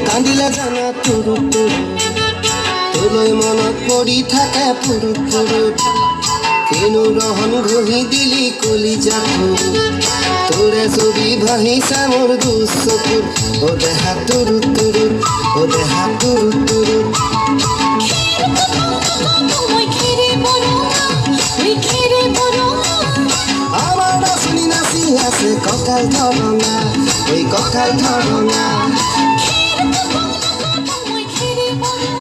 কান্দিলে জানা তুরু তুরু তোলৈ মনত পৰি থাকে পুৰুত পুৰুত কিনো ৰহন ঘঁহি দিলি কলিজাটো তোৰে ছবি ভাহিছে মোৰ দুচকুত ও দেহা তুৰু তুৰু ও দেহা তুৰু তুৰু আমার নাচনি নাচি আছে কঁকাল ধরঙা ওই কঁকাল ধরঙা